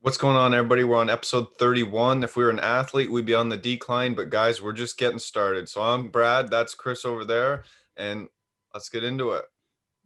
What's going on, everybody? We're on episode 31. If we were an athlete, we'd be on the decline, but guys, we're just getting started. So I'm Brad, that's Chris over there, and let's get into it.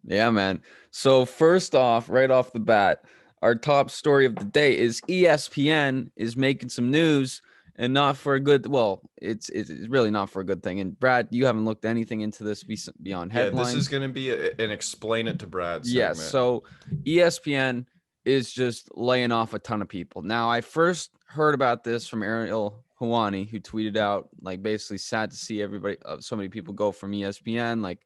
Yeah, man. So first off, right off the bat, our top story of the day is ESPN is making some news and not for a good, well, it's really not for a good thing. And Brad, you haven't looked anything into this beyond Yeah, this is headlines. going to be an explain it to Brad Yes. segment. So ESPN is just laying off a ton of people. Now, I first heard about this from Ariel Hawani, who tweeted out like basically sad to see everybody, so many people go from ESPN. Like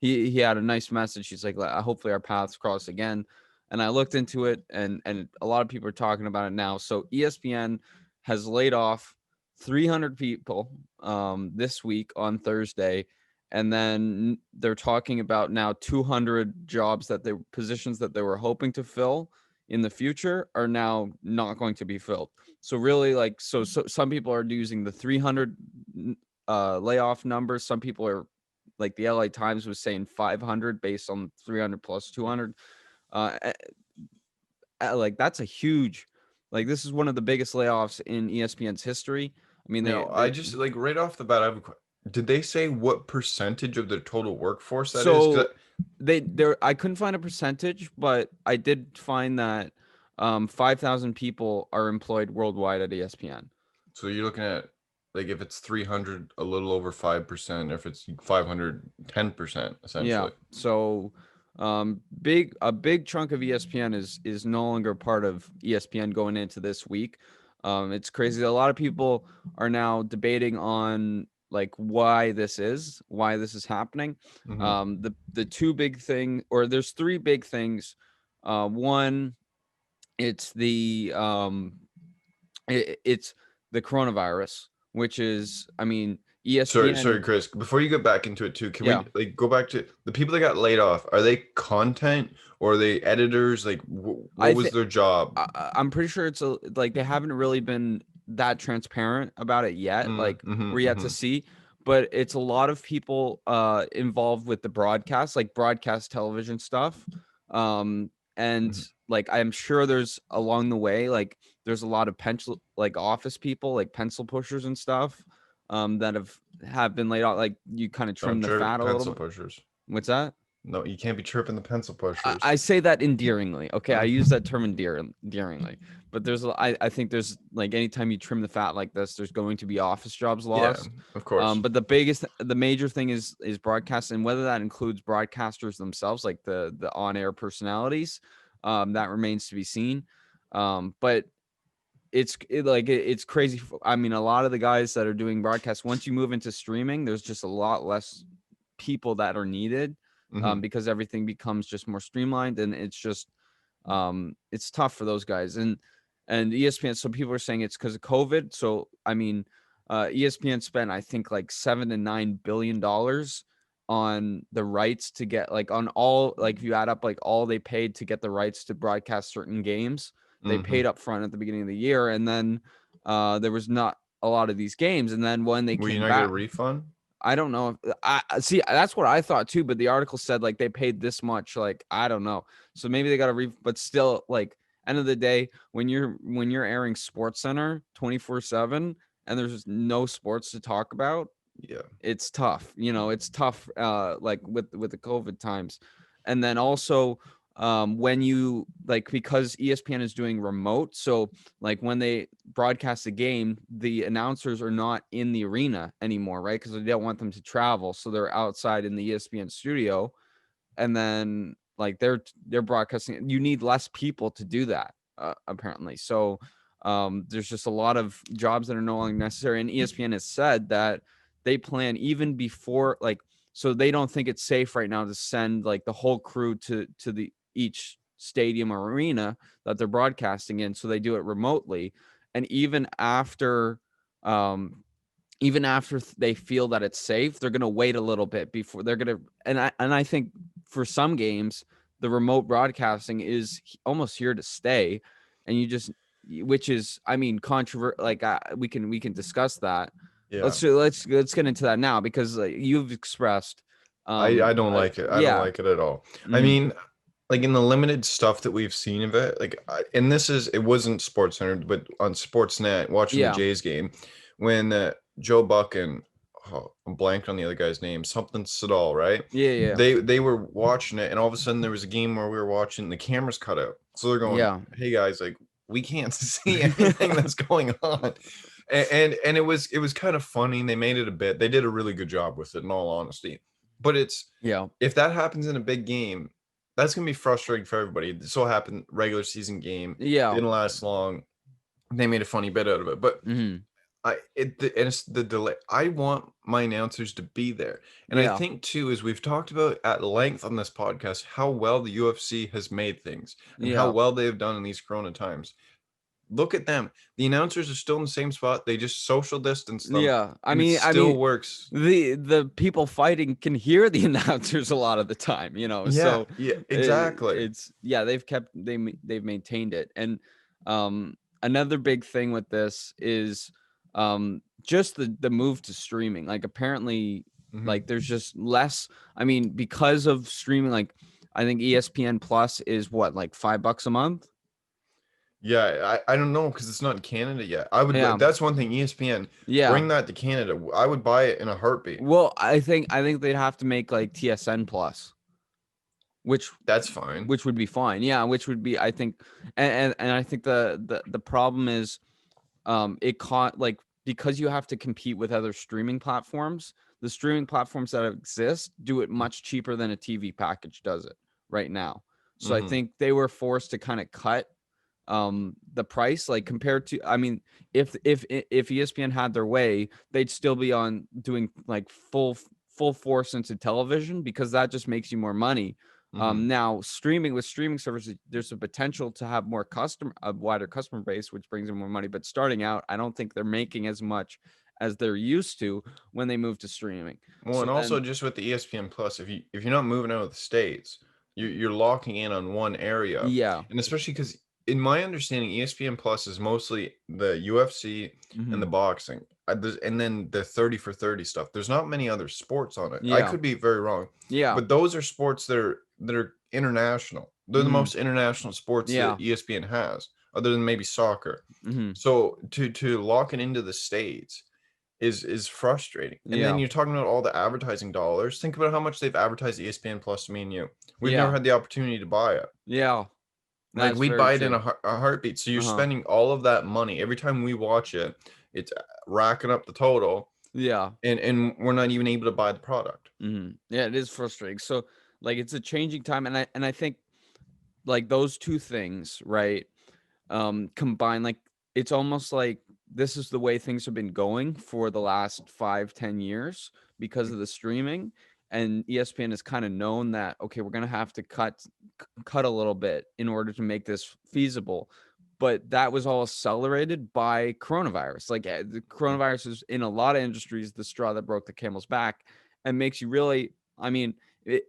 he had a nice message. He's like, hopefully our paths cross again. And I looked into it, and a lot of people are talking about it now. So ESPN has laid off 300 people this week on Thursday, and then they're talking about now 200 positions that they were hoping to fill in the future are now not going to be filled. So really, like, so some people are using the 300 layoff numbers. Some people are like the LA Times was saying 500 based on 300 plus 200. Uh, like that's a huge, like this is one of the biggest layoffs in ESPN's history. I mean, Now, I just like right off the bat, did they say what percentage of the total workforce that is? so I couldn't find a percentage, but I did find that 5,000 people are employed worldwide at ESPN. So you're looking at like if it's 300, a little over 5%, if it's 500, 10%, Yeah. essentially. So a big chunk of ESPN is no longer part of ESPN going into this week. It's crazy. A lot of people are now debating on like why this is happening. Mhm. The two big thing, or there's three big things. One, it's it's the coronavirus, which is, I mean, Sorry, ESPN. Chris. Before you get back into it too, can Yeah. we like go back to the people that got laid off? Are they content or are they editors? Like, what I was think their job? I'm pretty sure it's like they haven't really been that transparent about it yet. Like we're yet to Mm-hmm. see, but it's a lot of people involved with the broadcast, like broadcast television stuff. And like I'm sure there's along the way, like there's a lot of pencil like office people, like pencil pushers and stuff, that have been laid off. Like you kind of Don't trim the jerk fat a little pencil bit. pushers. What's that? No, you can't be chirping the pencil I pushers. say that endearingly. Okay, I Mm. use that term endearingly, but I think there's like anytime you trim the fat like this, there's going to be office jobs Yeah, lost. of course. But the major thing is broadcast, and whether that includes broadcasters themselves, like the on air personalities, that remains to be seen. But it's crazy. I mean, a lot of the guys that are doing broadcasts, once you move into streaming, there's just a lot less people that are needed, Hmm. because everything becomes just more streamlined, and it's tough for those guys. And ESPN, so people are saying it's because of COVID. So I mean, ESPN spent, I think, like $7 to $9 billion on the rights to get, like, on all, like if you add up like all they paid to get the rights to broadcast certain games, they Hmm. paid up front at the beginning of the year, and then there was not a lot of these games, and then when they Will you came not get a back, refund? I don't know. I see. That's what I thought too. But the article said like they paid this much. Like I don't know. So maybe they got to but still, like, end of the day, when you're airing Sports Center 24/7 and there's no sports to talk about, Yeah. it's tough. It's tough. Like with the COVID times, and then also when you like, because ESPN is doing remote, so like when they broadcast a game, the announcers are not in the arena anymore, right? Because they don't want them to travel, so they're outside in the ESPN studio, and then like they're broadcasting. You need less people to do that, apparently. So there's just a lot of jobs that are no longer necessary, and ESPN has said that they plan even before, like, so they don't think it's safe right now to send like the whole crew to the each stadium or arena that they're broadcasting in, so they do it remotely. And um even after they feel that it's safe, they're going to wait a little bit before they're going to. And I think for some games, the remote broadcasting is almost here to stay, and you just, which is, I mean, controversial. Like, we can discuss that. Yeah. Let's get into that now, because you've expressed, I don't like it. I don't yeah. like it at all. I Mhm. mean, like in the limited stuff that we've seen of it, like, and it wasn't sports centered, but on Sportsnet, watching the Yeah. Jays game, when Joe Buck and I'm blanked on the other guy's name, something Siddall, right? Yeah, yeah. They were watching it, and all of a sudden there was a game where we were watching, the cameras cut out, so they're going, Yeah. "Hey guys, like we can't see anything that's going on," and it was kind of funny. And they made it a bit. They did a really good job with it, in all honesty. But it's Yeah. if that happens in a big game, that's gonna be frustrating for everybody. This all happened regular season game, Yeah. didn't last long. They made a funny bit out of it, but Mhm. and it's the delay. I want my announcers to be there, and I Yeah. think too, as we've talked about at length on this podcast, how well the UFC has made things and how Yeah. well they have done in these Corona times. Look at them. The announcers are still in the same spot. They just social distance them, Yeah. I and it mean I still mean works. the people fighting can hear the announcers a lot of the time, you know. Yeah, So yeah, exactly. it's yeah, they've maintained it. And another big thing with this is just the move to streaming. Like apparently Mhm. like there's just less, I mean, because of streaming, like I think ESPN Plus is what, like $5 a month? Yeah, I don't know because it's not in Canada yet. I would Yeah. That's one thing, ESPN, Yeah. bring that to Canada. I would buy it in a heartbeat. Well, I think they'd have to make like TSN Plus, which That's fine. which would be fine. Yeah, which would be, I think, and I think the problem is it caught like, because you have to compete with other streaming platforms, the streaming platforms that exist do it much cheaper than a TV package does it right now. So I Mhm. think they were forced to kind of cut the price, like compared to, I mean, if ESPN had their way, they'd still be on doing like full force into television, because that just makes you more money. Mhm. Now streaming, with streaming services, there's a potential to have a wider customer base, which brings in more money. But starting out, I don't think they're making as much as they're used to when they move to streaming. Well, So and also then, just with the ESPN Plus, if you're not moving out of the States, you're locking in on one area. yeah. And especially because in my understanding, ESPN Plus is mostly the UFC and the Hmm. boxing. And then the 30 for 30 stuff. There's not many other sports on it. I Yeah. could be very wrong, Yeah. but those are sports that are international. They're the Hmm. most international sports that Yeah. ESPN has, other than maybe soccer. Hmm. So to lock it into the States is frustrating. And then Yeah. you're talking about all the advertising dollars. Think about how much they've advertised ESPN Plus to me and you. We've never Yeah. had the opportunity to buy it. Yeah. Like That's we'd very buy it in true. a heartbeat. So you're Uh-huh. spending all of that money every time we watch it. It's racking up the total, Yeah. and we're not even able to buy the product. Mhm. Yeah, it is frustrating. So, like, it's a changing time, and I think like those two things, right? Combined, like it's almost like this is the way things have been going for the last 5-10 years because of the streaming. And ESPN has kind of known that, okay, we're gonna have to cut a little bit in order to make this feasible. But that was all accelerated by coronavirus. Like the coronavirus is in a lot of industries the straw that broke the camel's back, and makes you really, I mean,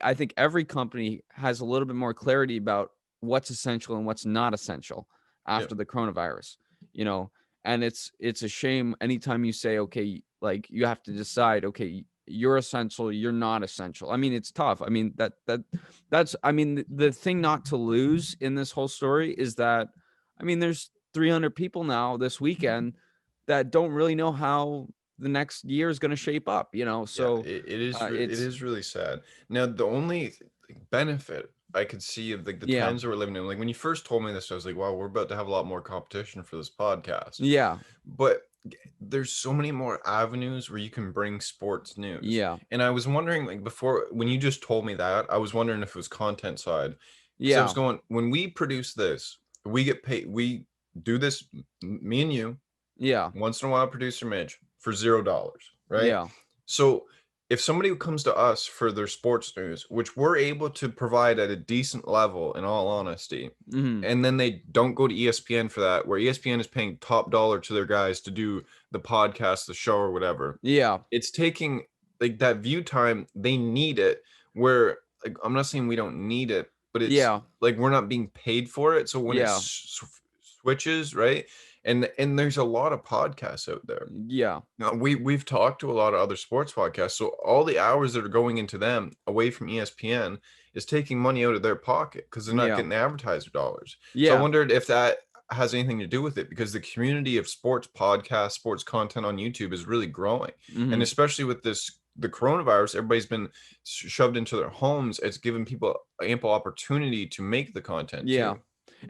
I think every company has a little bit more clarity about what's essential and what's not essential Yeah. after the coronavirus, you know. And it's a shame anytime you say, okay, like you have to decide, okay, you're essential, you're not essential. I mean, it's tough. I mean, that's, I mean, the thing not to lose in this whole story is that, I mean, there's 300 people now this weekend that don't really know how the next year is going to shape up, you know. Yeah, So it it's, is really sad. Now, the only benefit I could see of like the yeah. times that we're living in, like when you first told me this, I was like, wow, we're about to have a lot more competition for this podcast. Yeah. But there's so many more avenues where you can bring sports news. Yeah. And I was wondering, like before, when you just told me that, I was wondering if it was content side. Because I was Yeah. going, when we produce this, we get paid, we do this, me and you, Yeah. once in a while, producer Midge, for $0, right? Yeah. So if somebody comes to us for their sports news, which we're able to provide at a decent level, in all honesty, Mhm. and then they don't go to ESPN for that, where ESPN is paying top dollar to their guys to do the podcast, the show, or whatever, Yeah. it's taking like that view time. They need it. Where like I'm not saying we don't need it, but it's Yeah. like we're not being paid for it. So when it Yeah. switches, right? And there's a lot of podcasts out there. Yeah. Now, we've talked to a lot of other sports podcasts, so all the hours that are going into them away from ESPN is taking money out of their pocket because they're not Yeah. getting advertiser dollars. So I Yeah. wondered if that has anything to do with it, because the community of sports podcasts, sports content on YouTube is really growing. And Mhm. especially with the coronavirus, everybody's been shoved into their homes. It's given people ample opportunity to make the content Yeah. too.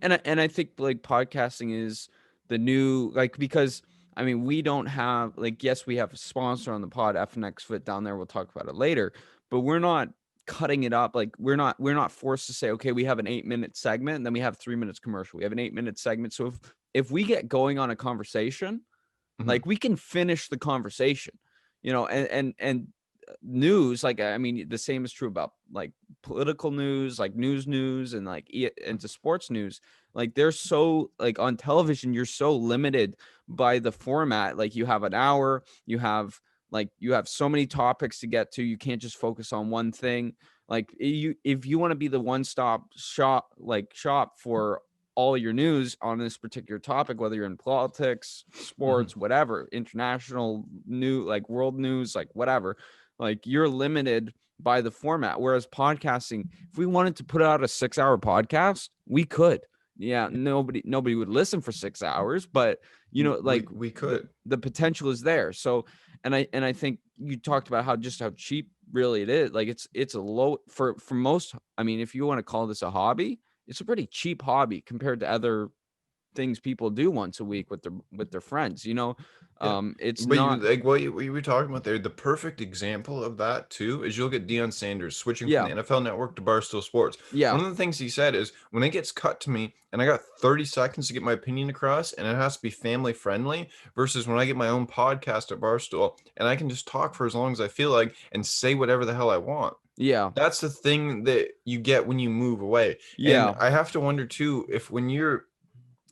And I think like podcasting is the new, like, because I mean we don't have, like, yes, we have a sponsor on the pod, FNX Fit down there. We'll talk about it later, but we're not cutting it up. Like we're not forced to say, okay, we have an 8-minute segment and then we have 3 minutes commercial. We have an 8-minute segment. So if we get going on a conversation, Mhm. like we can finish the conversation, and news, like, I mean, the same is true about like political news, like news, and like into sports news. Like they're so, like, on television, you're so limited by the format. Like you have an hour, you have so many topics to get to. You can't just focus on one thing. Like if you want to be the one-stop shop for all your news on this particular topic, whether you're in politics, Mhm. sports, whatever, international new, like world news, like whatever, like you're limited by the format. Whereas podcasting, if we wanted to put out a 6-hour podcast, we could. Yeah, nobody would listen for 6 hours, but like We the could. the potential is there. So, and I think you talked about how cheap really it is. Like it's a low for most. I mean, if you want to call this a hobby, it's a pretty cheap hobby compared to other things people do once a week with their friends. Yeah. It's But you not. like what you were talking about there, the perfect example of that too is you look at Deion Sanders switching from Yeah, the NFL Network to Barstool Sports. yeah, One of the things he said is, when it gets cut to me and I got 30 seconds to get my opinion across and it has to be family friendly, versus when I get my own podcast at Barstool and I can just talk for as long as I feel like and say whatever the hell I want. yeah, That's the thing that you get when you move away. And yeah, I have to wonder too, if when you're,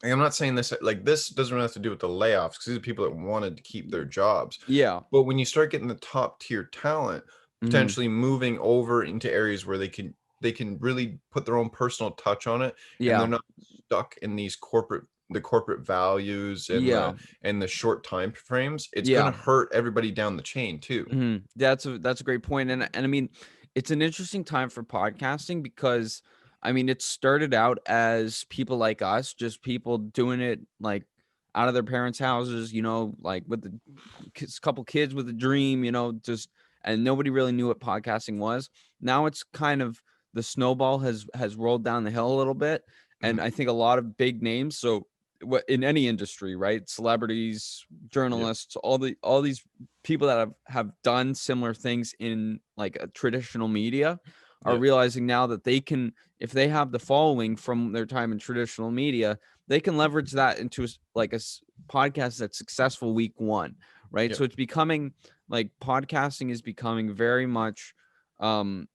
I'm not saying this like, this doesn't really have to do with the layoffs because these are people that wanted to keep their jobs. yeah. But when you start getting the top tier talent Hmm. potentially moving over into areas where they can really put their own personal touch on it, and they're Yeah, not stuck in the corporate values yeah, and the short time frames, it's going to yeah. hurt everybody down the chain too. That's a great point, and I mean, it's an interesting time for podcasting because I mean, it started out as people like us, just people doing it like out of their parents' houses, like with the couple kids with a dream, just, and nobody really knew what podcasting was. Now it's kind of, the snowball has rolled down the hill a little bit, and Mhm. I think a lot of big names. So what, in any industry, right? Celebrities, Yeah. journalists, all these people that have done similar things in like a traditional media are Yeah. realizing now that they can, if they have the following from their time in traditional media, they can leverage that into like podcast that's successful week one, right? Yeah. So it's becoming, like, podcasting is becoming very much, um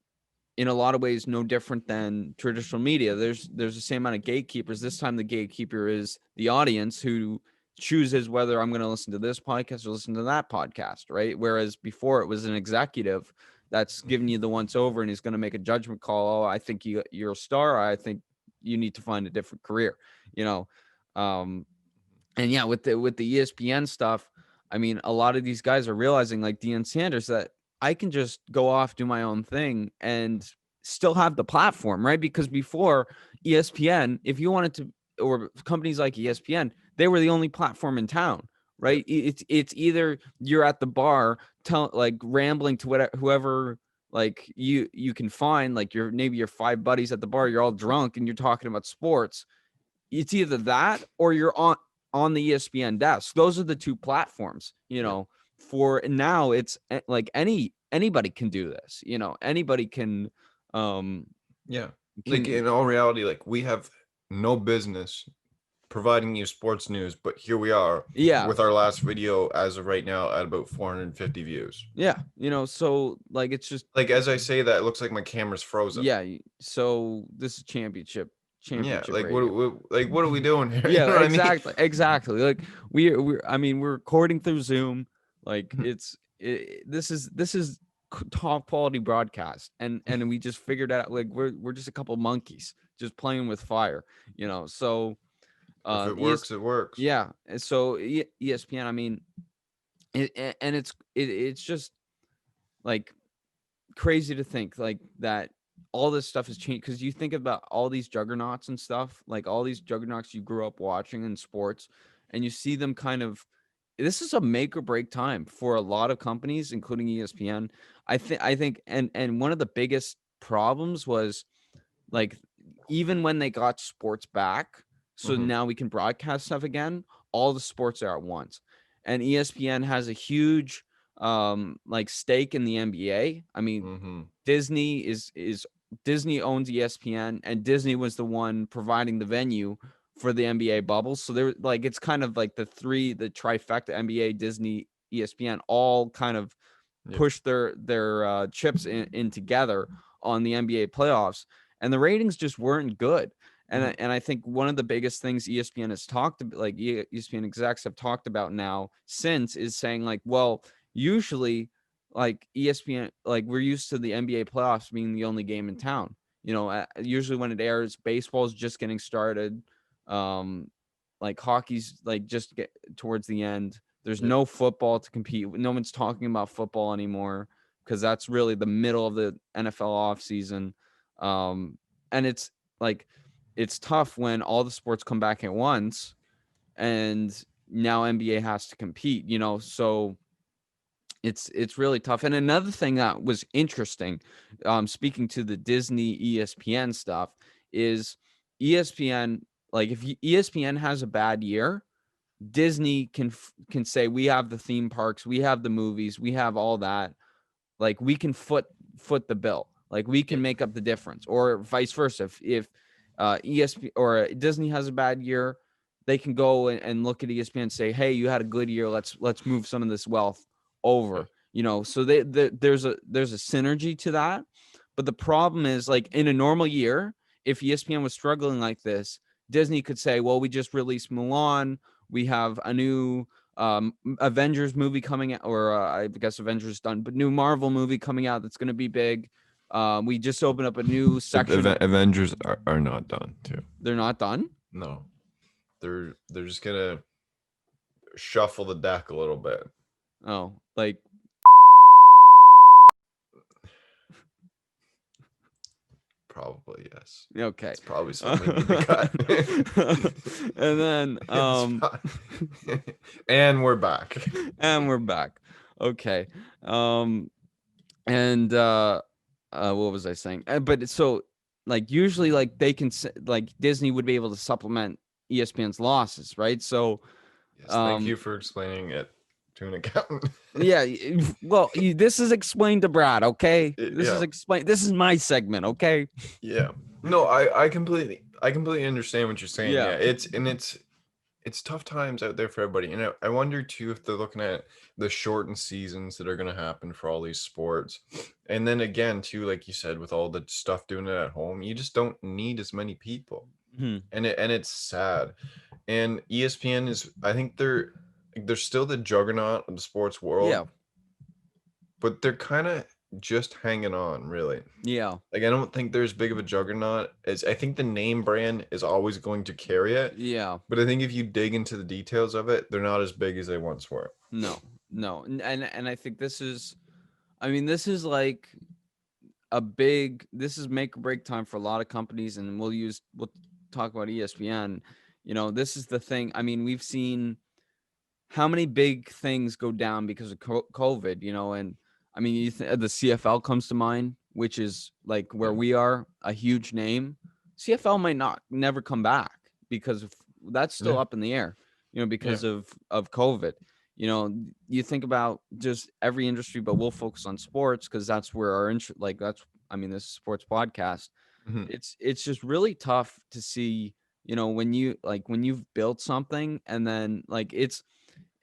in a lot of ways, no different than traditional media. There's the same amount of gatekeepers. This time the gatekeeper is the audience, who chooses whether I'm going to listen to this podcast or listen to that podcast, right? Whereas before it was an executive that's giving you the once over and he's going to make a judgment call. Oh, I think you're a star. I think you need to find a different career, you know. Um, and yeah, with the ESPN stuff, I mean, a lot of these guys are realizing, like Deion Sanders, that I can just go off, do my own thing, and still have the platform, right? Because before, ESPN, if you wanted to, or companies like ESPN, they were the only platform in town, Yeah. right? It's either you're at the bar, like rambling to whoever, like you can find, like maybe your five buddies at the bar, you're all drunk and you're talking about sports. It's either that or you're on the ESPN desk. Those are the two platforms, Yeah. for now. It's like anybody can do this, anybody um Yeah. Like, can in all reality, like, we have no business providing you sports news, but here we are yeah, with our last video as of right now at about 450 views. yeah, so like it's just, Like, as I say that, it looks like my camera's frozen. yeah, so this is Yeah, championship like, radio. what are we doing here? You Yeah, know what I mean? exactly. Like I mean, we're recording through Zoom. Like Mhm. this is top quality broadcast, and we just figured out, like, we're just a couple monkeys just playing with fire, So If it ES, works, it works. yeah. And so ESPN, I mean, and it's just like crazy to think like that all this stuff has changed because you think about all these juggernauts and stuff, like all these juggernauts you grew up watching in sports, and you see them kind of. This is a make or break time for a lot of companies, including ESPN. I think, and one of the biggest problems was like even when they got sports back, so Mhm. now we can broadcast stuff again, all the sports are at once. And ESPN has a huge like stake in the NBA. I mean, Mhm. Disney is Disney owns ESPN, and Disney was the one providing the venue for the NBA bubble. So they're like it's kind of like the trifecta: NBA, Disney, ESPN, all kind of Yep. push their chips in together on the NBA playoffs, and the ratings just weren't good. Mhm. And I think one of the biggest things ESPN has talked about, like ESPN execs have talked about now since, is saying like, well, usually like ESPN, like we're used to the NBA playoffs being the only game in town. You know, usually when it airs, baseball's just getting started. Um, like hockey's like just get towards the end. There's Yep. no football to compete. No one's talking about football anymore because that's really the middle of the NFL off season. And it's like it's tough when all the sports come back at once and now NBA has to compete, you know. So it's really tough. And another thing that was interesting, speaking to the Disney ESPN stuff, is ESPN, like if ESPN has a bad year, Disney can say we have the theme parks, we have the movies, we have all that. Like we can foot the bill. Like we can Yep. make up the difference, or vice versa. If ESPN or Disney has a bad year, they can go and look at ESPN and say, "Hey, you had a good year. Let's move some of this wealth Yeah. over." You know, so there's a synergy to that. But the problem is, like in a normal year, if ESPN was struggling like this, Disney could say, "Well, we just released Mulan. We have a new Avengers movie coming out, or I guess Avengers done, but new Marvel movie coming out that's going to be big. We just opened up a new section of. Avengers are not done too. They're not done. No, they're just gonna shuffle the deck a little bit. Oh, like Probably yes. okay. It's probably something we need to cut. And then It's and we're back. and we're back. Okay. And what was I saying? But so like usually like they can like Disney would be able to supplement ESPN's losses, right? So Yes, thank you for explaining it to an accountant. yeah, well, this is explained to Brad, okay? This is Yeah, explained. This is my segment, okay? yeah. No, I completely understand what you're saying. Yeah. Yeah, it's tough times out there for everybody. And I wonder too if they're looking at the shortened seasons that are going to happen for all these sports. And then again, too, like you said, with all the stuff doing it at home, you just don't need as many people. Hmm. And it's sad. And ESPN is, I think they're still the juggernaut of the sports world, Yeah. but they're kind of just hanging on, really. Yeah. Like I don't think there's big of a juggernaut as I think the name brand is always going to carry it. Yeah. But I think if you dig into the details of it, they're not as big as they once were. No. No. And I think this is I mean, this is like this is make or break time for a lot of companies, and we'll talk about ESPN. You know, this is the thing. I mean, we've seen how many big things go down because of COVID, you know, and I mean, the CFL comes to mind, which is like where Yeah. we are, a huge name. CFL might not never come back because that's still Yeah. up in the air, you know, Yeah. because of COVID. You know, you think about just every industry, but we'll focus on sports because that's where our interest. Like that's, I mean, this is a sports podcast. Mhm. It's just really tough to see, you know, when you've built something and then like it's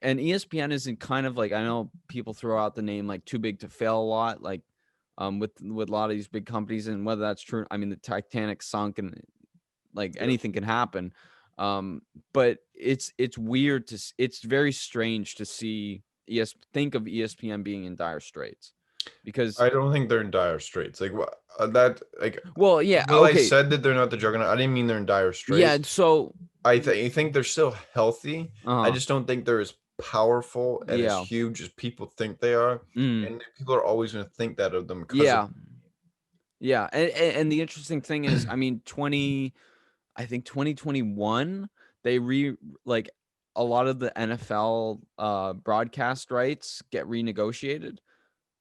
and ESPN isn't kind of like I know people throw out the name like too big to fail a lot, like with a lot of these big companies, and whether that's true, I mean the Titanic sunk and like Yep. anything can happen. But it's weird it's very strange to see think of ESPN being in dire straits. because I don't think they're in dire straits. Like what that like well, yeah, well, I okay, said that they're not the juggernaut. I didn't mean they're in dire yeah. straits. So, I think they're still healthy. I uh, just don't think they're as powerful and as yeah, huge as people think they are. mm, And people are always going to think that of them because of yeah, yeah. And the interesting thing is, I mean, I think 2021, they like a lot of the NFL broadcast rights get renegotiated.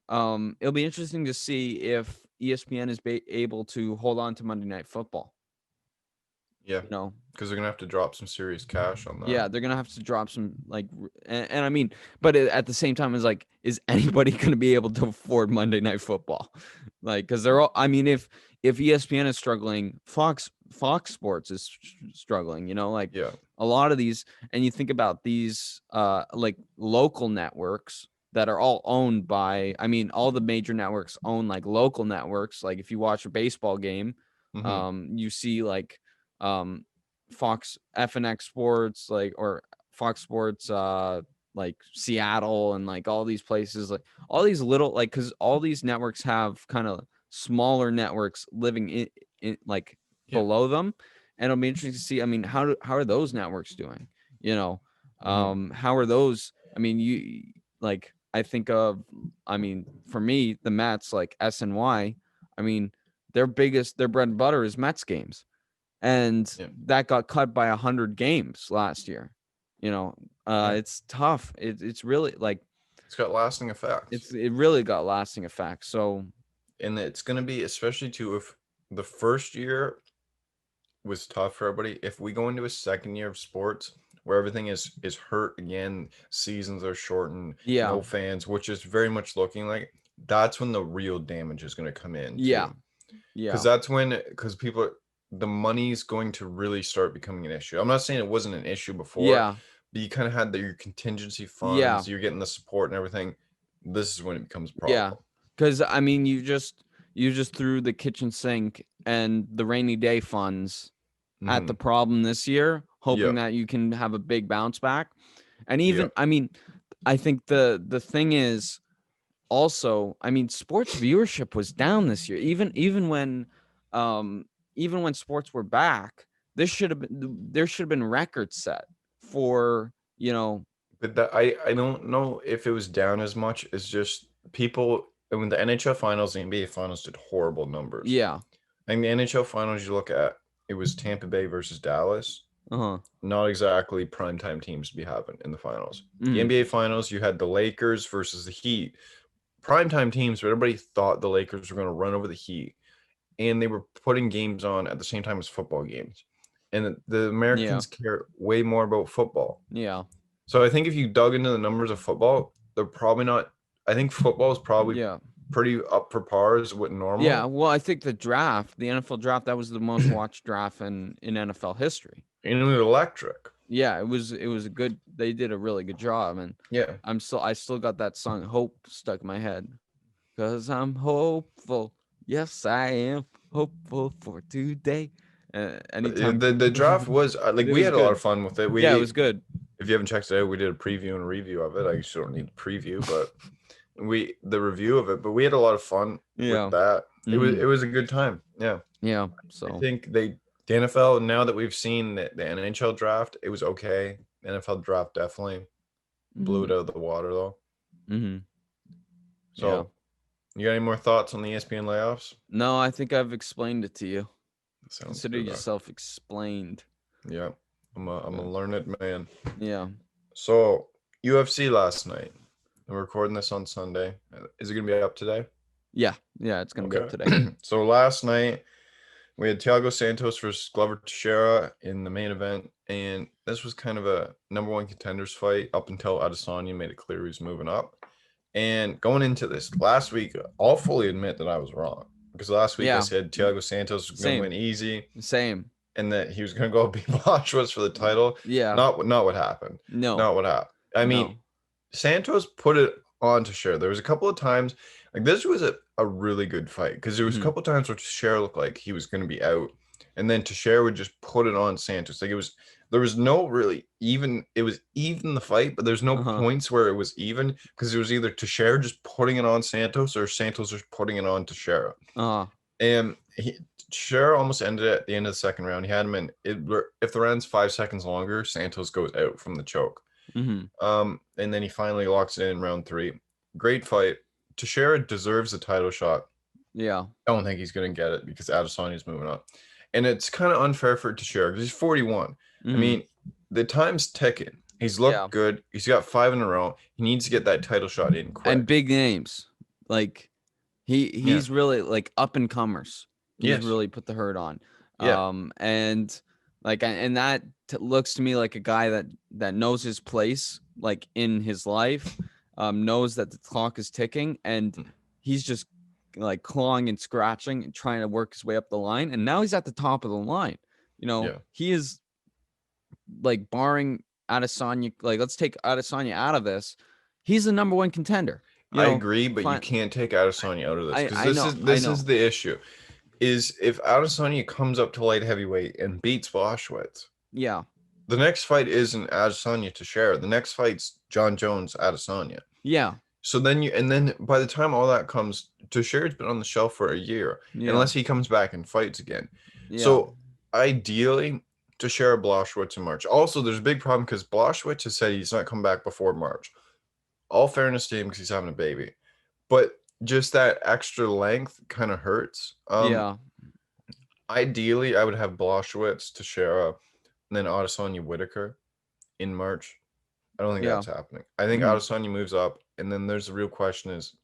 It'll be interesting to see if ESPN is able to hold on to Monday Night Football. yeah, You know, because they're going to have to drop some serious cash on that. yeah, they're gonna have to drop some and I mean, but at the same time, is like, is anybody gonna be able to afford Monday Night Football? Like, because they're all. I mean, if ESPN is struggling, Fox Sports is struggling. You know, like Yeah. a lot of these, and you think about these like local networks that are all owned by. I mean, all the major networks own like local networks. Like if you watch a baseball game, Mm-hmm. you see like um Fox FNX Sports, like, or Fox Sports like Seattle, and like all these places, like all these little, like, because all these networks have kind of smaller networks living in like Yeah. below them, and it'll be interesting to see, I mean, how are those networks doing, you know? Mm-hmm. How are those, I mean, you like, I think of, I mean, for me, the Mets, like SNY, I mean, their bread and butter is Mets games, and Yeah. that got cut by 100 games last year. You know, Yeah. it's tough. It's really like It's got lasting effects. it really got lasting effects. So And it's going to be, especially too, if the first year was tough for everybody. If we go into a second year of sports where everything is hurt again, seasons are shortened, yeah, no fans, which is very much looking like, that's when the real damage is going to come in yeah, too. Because yeah, that's when, because the money's going to really start becoming an issue. I'm not saying it wasn't an issue before, yeah, but you kind of had your contingency yeah, funds, you're getting the support and everything. This is when it becomes a yeah. problem. Because I mean, you just threw the kitchen sink and the rainy day funds at the Hmm. problem this year, hoping Yeah. that you can have a big bounce back. And Yeah. even, I mean, I think the thing is, also, I mean, sports viewership was down this year. Um, even when sports were back, there should have been records set for, you know, But that I don't know if it was down as much as just people. When the NHL finals, the NBA finals did horrible numbers. yeah, I mean, the NHL finals you look at, it was Tampa Bay versus Dallas. uh-huh, Not exactly primetime teams to be having in the finals. The mm, NBA finals, you had the Lakers versus the Heat. Primetime teams, but everybody thought the Lakers were going to run over the Heat, and they were putting games on at the same time as football games. And the yeah, Americans care way more about football. yeah, So I think if you dug into the numbers of football, they're probably not. I think football is probably yeah, pretty up for pars with yeah. normal. Well, I think the NFL draft, that was the most watched draft in NFL history. And it was electric. Yeah, it was a good. They did a really good job, and Yeah. I still got that song "Hope" stuck in my head. 'Cause I'm hopeful. Yes, I am hopeful for today. Anytime The draft was like it we was had a lot good. of fun with it. Yeah, it was good. If you haven't checked it out, we did a preview and a review of it. I guess you don't need a preview, but the review of it. But we had a lot of fun with Yeah. that. Mhm. It was a good time. Yeah, Yeah. I So, think the NFL, now that we've seen the NHL draft, it was okay. The NFL draft definitely blew it mhm. out of the water though. Mhm. Yeah. So you got any more thoughts on the ESPN layoffs? No, I think I've explained it to you. That sounds Consider good. yourself explained. Yeah, I'm a Uh, learned man. Yeah. So UFC last night. We're recording this on Sunday. Is it gonna be up today? Yeah. Yeah, it's gonna be up Okay. today. So last night we had Thiago Santos versus Glover Teixeira in the main event, and this was kind of a number one contenders fight up until Adesanya made it clear he was moving up. And going into this last week, I'll fully admit that I was wrong because last week I Yeah. said Thiago Santos was going to Same. win easy Same. and that he was going to go beat Boschwas for the title. Yeah. Not what happened. No. Not what happened. I mean, No. Santos put it on to Shara. There was a couple of times, like this was a really good fight because there was a Mhm. couple of times where Shara looked like he was going to be out, and then Teixeira would just put it on Santos. Like it was there was no really even. It was even the fight, but there's no Uh-huh. points where it was even because it was either Teixeira just putting it on Santos or Santos just putting it on Teixeira. Uh, And Shara almost ended it at the end of the second round. He had him in it. If the round's 5 seconds longer, Santos goes out from the choke. mhm. And then he finally locks it in round 3. Great fight. Teixeira deserves a title shot. Yeah. I don't think he's gonna get it because Adesanya's moving up, and it's kind of unfair for Teixeira because he's 41. I Mhm. mean, the time's ticking. He's Yeah. looked good. He's got 5 in a row. He needs to get that title shot in And quick. big names. Like Yeah. he's really like up and comers. He's Yes. really put the hurt on. Yeah. And like and that looks to me like a guy that knows his place like in his life, knows that the clock is ticking, and Mm. he's just like clawing and scratching and trying to work his way up the line, and now he's at the top of the line. Yeah. He is like barring Adesanya, like let's take Adesanya out of this, he's the number one contender. You I know, agree, but you fine. can't take Adesanya out of this because I this know, is I this know. is the issue. Is if Adesanya comes up to light heavyweight and beats Blachowicz, Yeah, the next fight isn't Adesanya to share. The next fight's John Jones Adesanya. yeah, So then and then by the time all that comes, Teixeira's been on the shelf for a year, yeah, unless he comes back and fights again. yeah, So ideally, Teixeira Blachowicz in March. Also, there's a big problem because Blachowicz has said he's not coming back before March. All fairness to him because he's having a baby, but just that extra length kind of hurts. yeah. Ideally, I would have Blachowicz, Teixeira, and then Adesanya Whitaker in March. I don't think Yeah. that's happening. I think Mhm. Adesanya moves up, and then there's the real question is,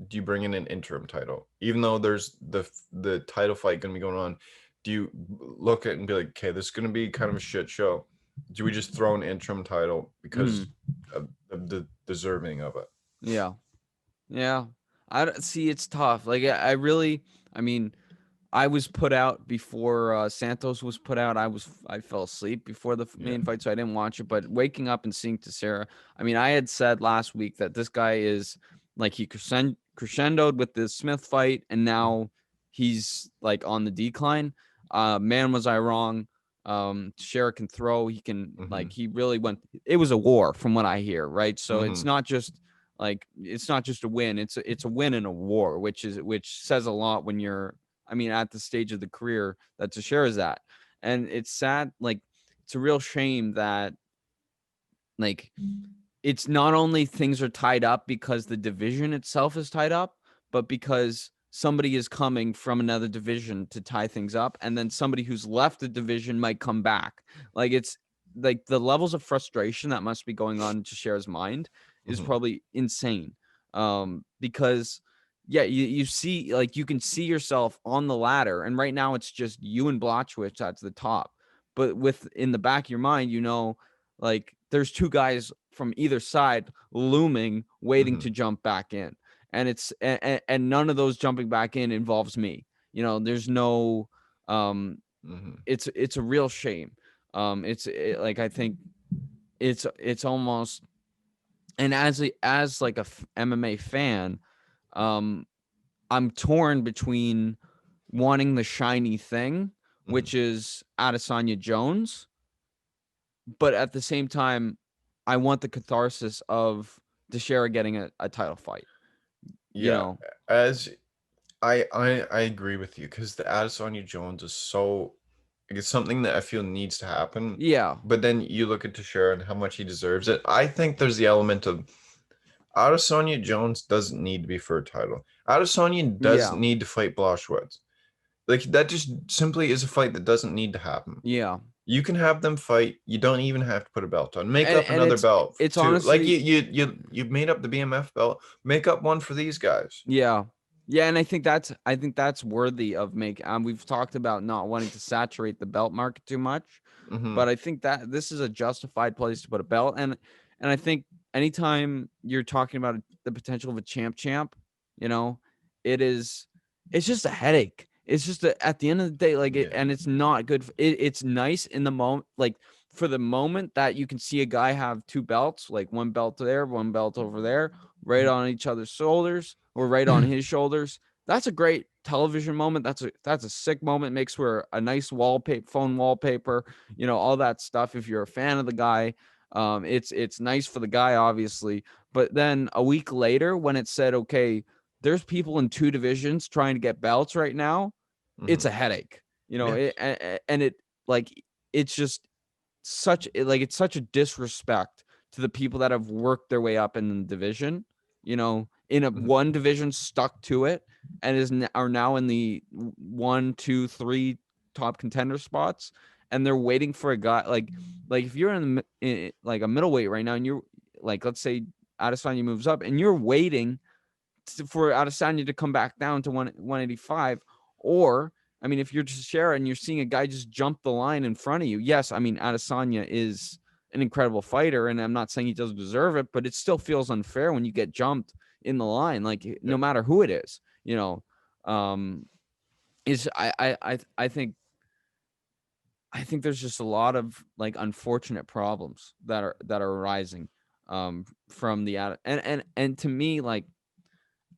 do you bring in an interim title? Even though there's the title fight going to be going on, do you look at it and be like, okay, this is going to be kind of a shit show? Do we just throw an interim title because Mhm. of the deserving of it? Yeah. Yeah. I don't see, it's tough. Like I really, I mean, I was put out before Santos was put out. I fell asleep before the Yeah. main fight, so I didn't watch it. But waking up and seeing Teixeira, I mean, I had said last week that this guy is like he crescendoed with the Smith fight, and now he's like on the decline. Man, was I wrong? Teixeira can throw. He can Mm-hmm. like he really went. It was a war, from what I hear. Right, so Mm-hmm. it's not just a win. It's a win in a war, which says a lot when you're, I mean, at the stage of the career that Teixeira's at. And it's sad, like, it's a real shame that, like, it's not only things are tied up because the division itself is tied up, but because somebody is coming from another division to tie things up. And then somebody who's left the division might come back. Like, it's like the levels of frustration that must be going on in Teixeira's mind is Mm-hmm. probably insane. Because yeah, you see, like you can see yourself on the ladder, and right now it's just you and Blachowicz at the top. But with in the back of your mind, like there's two guys from either side looming, waiting Mm-hmm. to jump back in, and and none of those jumping back in involves me. There's no, um, Mm-hmm. it's a real shame. Like I think it's almost, and as like a MMA fan, um, I'm torn between wanting the shiny thing, Mm-hmm. which is Adesanya Jones, but at the same time, I want the catharsis of Teixeira getting a title fight. You Yeah, know? as I agree with you because the Adesanya Jones is so it's something that I feel needs to happen. Yeah. But then you look at Teixeira and how much he deserves it. I think there's the element of Adesanya Jones doesn't need to be for a title. Adesanya doesn't Yeah. need to fight Blachowicz. Like that just simply is a fight that doesn't need to happen. Yeah. You can have them fight. You don't even have to put a belt on. Make up And another belt it's too. Like honestly, you made up the BMF belt. Make up one for these guys. yeah. Yeah, and I think that's worthy of make we've talked about not wanting to saturate the belt market too much, Mm-hmm. but I think that this is a justified place to put a belt. And I think anytime you're talking about the potential of a champ, you know, it is it's just a headache. It's just at the end of the day, like Yeah. and it's not good. It's nice in the moment, like for the moment that you can see a guy have two belts, like one belt there, one belt over there, right on each other's shoulders or right on his shoulders. That's a great television moment. That's a sick moment. Makes for a nice phone wallpaper, all that stuff. If you're a fan of the guy, it's nice for the guy, obviously. But then a week later, when it said, okay, there's people in 2 divisions trying to get belts right now, it's a headache, Yes. and it like it's just it's such a disrespect to the people that have worked their way up in the division, in a one division, stuck to it, and are now in the 1, 2, 3 top contender spots, and they're waiting for a guy like if you're in like a middleweight right now, and you're like, let's say Adesanya moves up, and you're waiting for Adesanya to come back down to 185, or I mean, if you're just Shara and you're seeing a guy just jump the line in front of you, yes, I mean, Adesanya is an incredible fighter, and I'm not saying he doesn't deserve it, but it still feels unfair when you get jumped in the line, like no matter who it is, is I think there's just a lot of like unfortunate problems that are arising from the and to me, like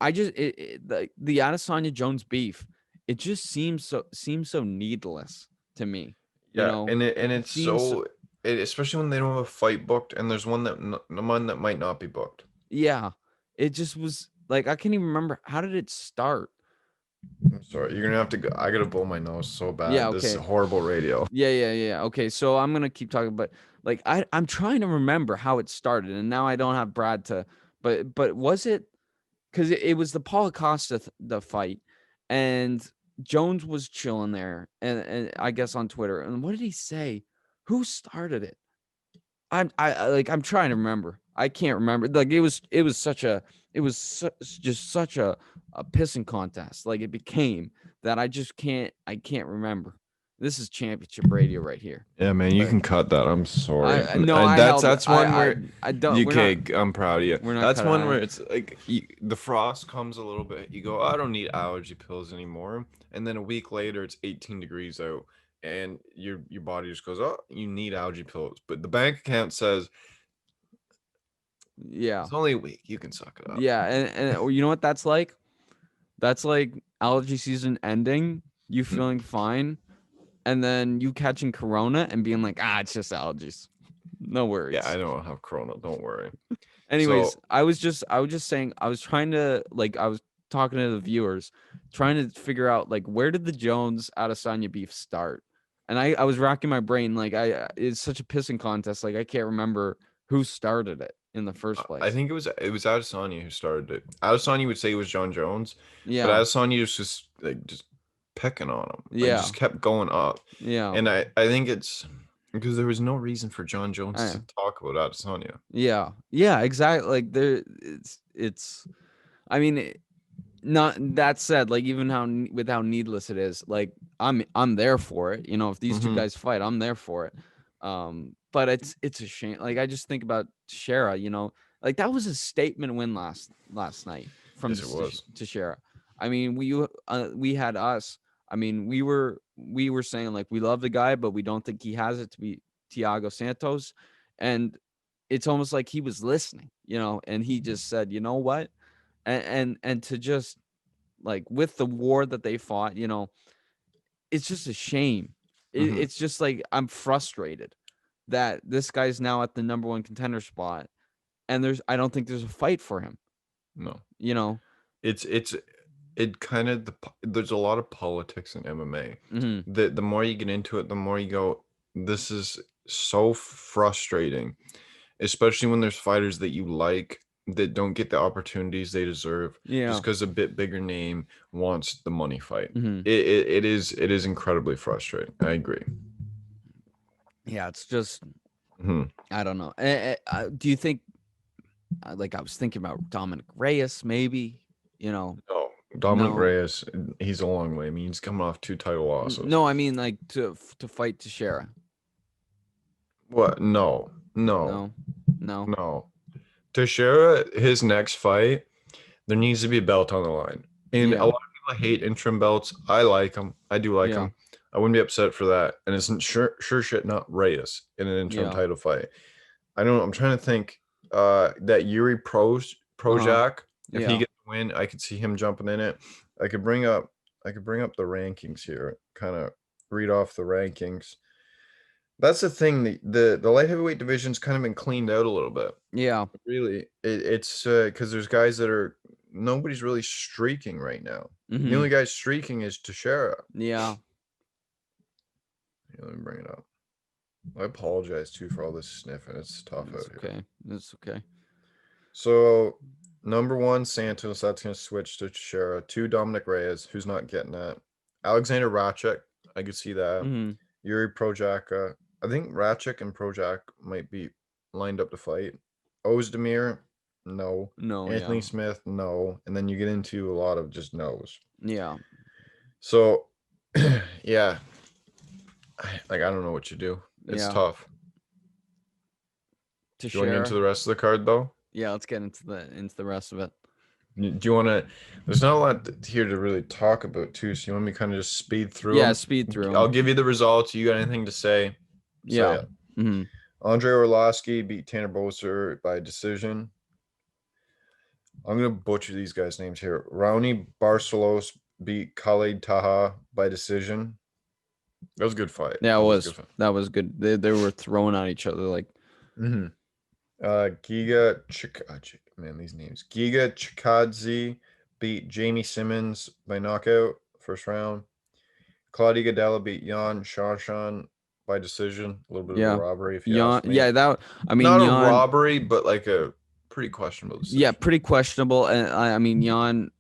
I just the Adesanya Jones beef, it just seems so needless to me. Yeah, and It it's seems so especially when they don't have a fight booked, and there's one that might not be booked. yeah. It just was like I can't even remember, how did it start? I'm sorry, you're gonna have to go. I gotta blow my nose so Yeah, bad. This is okay. horrible radio. Yeah. Okay, so I'm gonna keep talking, but like I'm trying to remember how it started, and now I don't have Brad to. But was it because it was the Paul Acosta the fight, and Jones was chilling there, and I guess on Twitter, and what did he say? Who started it? I'm trying to remember. I can't remember. Like just such a pissing contest. Like it became that I can't remember. This is championship radio right here. Yeah, man, you But can cut that. I'm sorry. I no, And I held that's one where I don't. you okay. I'm proud of you. We're not That's cutting. one where it's like the frost comes a little bit. You go, I don't need allergy pills anymore. And then a week later, it's 18 degrees out, and your body just goes, oh, you need allergy pills. But the bank account says Yeah. it's only a week. You can suck it up. Yeah, and you know what that's like? That's like allergy season ending, you feeling fine, and then you catching corona and being like, it's just allergies. No worries. Yeah, I don't have corona. Don't worry. Anyways, So I was just saying, I was trying to I was talking to the viewers, trying to figure out like where did the Jones Adesanya beef start? And I was racking my brain, like it's such a pissing contest, like I can't remember who started it in the first place. I think it was Adesanya who started it. Adesanya would say it was John Jones, but Yeah. Adesanya was just pecking on him. Like Yeah. just kept going up. Yeah. And I think it's because there was no reason for John Jones to talk about Adesanya. Yeah. Yeah, exactly. Like it's I mean, not that said, like even with how needless it is, like I'm there for it. If these two guys fight, I'm there for it. But it's a shame. Like I just think about Shara, like that was a statement win last night from Yes, it was. Teixeira. I mean, we had us. I mean, we were saying like we love the guy, but we don't think he has it to be Thiago Santos, and it's almost like he was listening, and he just said, you know what, and to just like with the war that they fought, it's just a shame. It's just like I'm frustrated that this guy's now at the number 1 contender spot, and I don't think there's a fight for him. No. It's it kind of there's a lot of politics in MMA. The more you get into it, the more you go, this is so frustrating, especially when there's fighters that you like that don't get the opportunities they deserve just because a bit bigger name wants the money fight. It is incredibly frustrating. I agree. Yeah, it's just I don't know. Do you think like I was thinking about Dominic Reyes maybe, No, Dominic Reyes, he's a long way. I mean, he's coming off 2 title losses. No, I mean like to fight Teixeira. What? No. Teixeira, his next fight, there needs to be a belt on the line. And a lot of people hate interim belts. I like them. I do like them. I wouldn't be upset for that. And it's sure shit not Reyes in an interim title fight. I don't know. I'm trying to think that Yuri Projak, if he gets a win, I could see him jumping in it. I could bring up I could bring up the rankings here, kind of read off the rankings. That's the thing. The light heavyweight division's kind of been cleaned out a little bit. Yeah. Really, it's because there's guys that are nobody's really streaking right now. The only guy streaking is Teixeira. Yeah. Let me bring it up. I apologize too for all this sniffing. It's tough out here. Okay. That's okay. So number 1, Santos. That's gonna switch to Shara. 2, Dominic Reyes, who's not getting that. Alexander Ratchik. I could see that. Yuri Projaka. I think Ratchik and Projak might be lined up to fight. Ozdemir, no. Anthony Smith, no. And then you get into a lot of just no's. Yeah. So, yeah. I don't know what you do. It's tough. Do you want to get into the rest of the card, though? Yeah, let's get into the rest of it. Do you want to? There's not a lot here to really talk about, too. So you want me to kind of just speed through? Yeah, speed through. I'll give you the results. You got anything to say? Yeah. Andre Orlovsky beat Tanner Boser by decision. I'm going to butcher these guys' names here. Raoni Barcelos beat Khalid Taha by decision. That was a good fight. Yeah, that was good. They were throwing at each other like. Giga these names. Giga Chikadze beat Jamie Simmons by knockout first round. Claudia Gadella beat Jan Shashan by decision. A little bit of a robbery, if you ask me. Yeah, not a robbery, but like a pretty questionable decision. Yeah, pretty questionable. And I mean, Jan,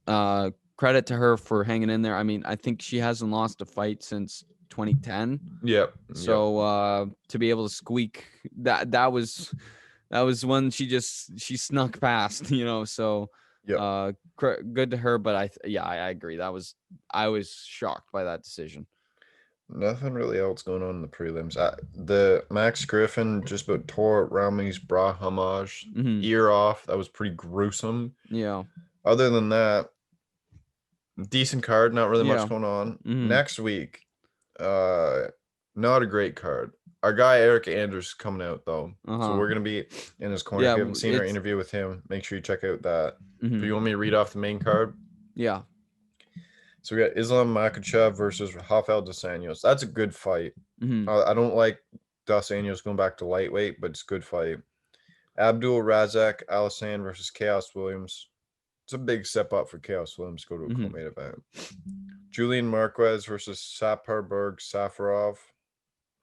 credit to her for hanging in there. I mean, I think she hasn't lost a fight since 2010. Yep. So to be able to squeak that was when she snuck past, So good to her. But I agree. I was shocked by that decision. Nothing really else going on in the prelims. The Max Griffin just about tore Rami's bra homage ear off. That was pretty gruesome. Yeah. Other than that, decent card. Not really much going on. Next week, not a great card. Our guy Eric Anders is coming out though, so we're gonna be in his corner. If you haven't seen our interview with him, make sure you check out that. Do you want me to read off the main card? Yeah. So we got Islam Makhachev versus Rafael Dos Anjos. That's a good fight. I don't like Dos Anjos going back to lightweight, but it's a good fight. Abdul Razak Alisand versus Chaos Williams. It's a big step up for Chaos Williams to go to a co-main event. Julian Marquez versus Saparberg Safarov.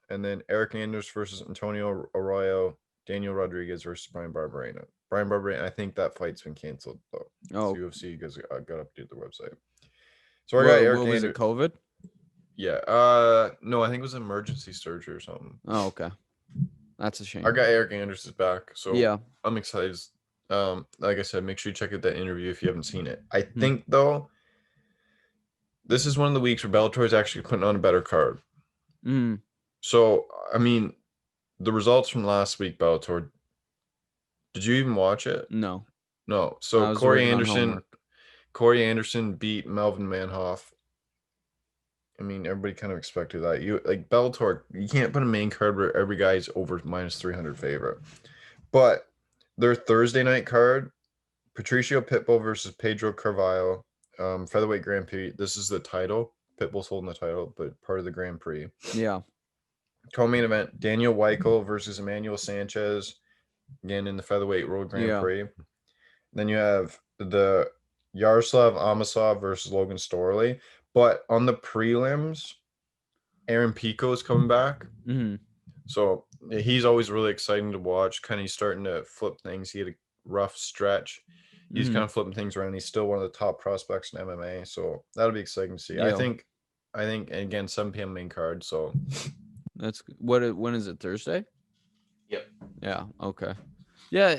And then Eric Anders versus Antonio Arroyo. Daniel Rodriguez versus Brian Barberena. I think that fight's been canceled though. Oh, UFC got to update the website. So our guy Eric Anders. Was it COVID? Yeah. No, I think it was emergency surgery or something. Oh, okay. That's a shame. Our guy Eric Anders is back, so yeah, I'm excited. Like I said, make sure you check out that interview if you haven't seen it. I think though, this is one of the weeks where Bellator is actually putting on a better card. So I mean, the results from last week, Bellator. Did you even watch it? No. So Corey Anderson beat Melvin Manhoff. I mean, everybody kind of expected that. You like Bellator, you can't put a main card where every guy's over minus 300 favorite. But their Thursday night card, Patricio Pitbull versus Pedro Carvalho, featherweight Grand Prix. This is the title. Pitbull's holding the title, but part of the Grand Prix. Yeah. Co-main event, Daniel Weichel versus Emmanuel Sanchez, again in the featherweight World Grand Prix. Then you have the Yaroslav Amosov versus Logan Storley. But on the prelims, Aaron Pico is coming back. So he's always really exciting to watch. Kind of he's starting to flip things. He had a rough stretch. He's kind of flipping things around. He's still one of the top prospects in MMA. So that'll be exciting to see. Yeah. I think again, 7 p.m. main card. So that's when is it? Thursday? Yep. Yeah. Okay. Yeah,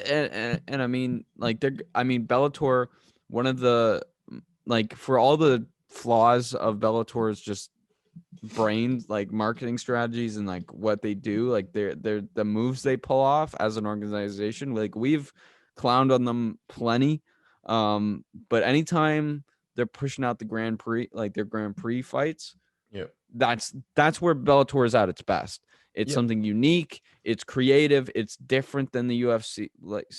and I mean, like Bellator, one of the for all the flaws of Bellator's just brains, like marketing strategies and like what they do, like they're the moves they pull off as an organization, like we've clowned on them plenty, but anytime they're pushing out the Grand Prix, like their Grand Prix fights, that's where Bellator is at its best. It's something unique, it's creative, it's different than the UFC.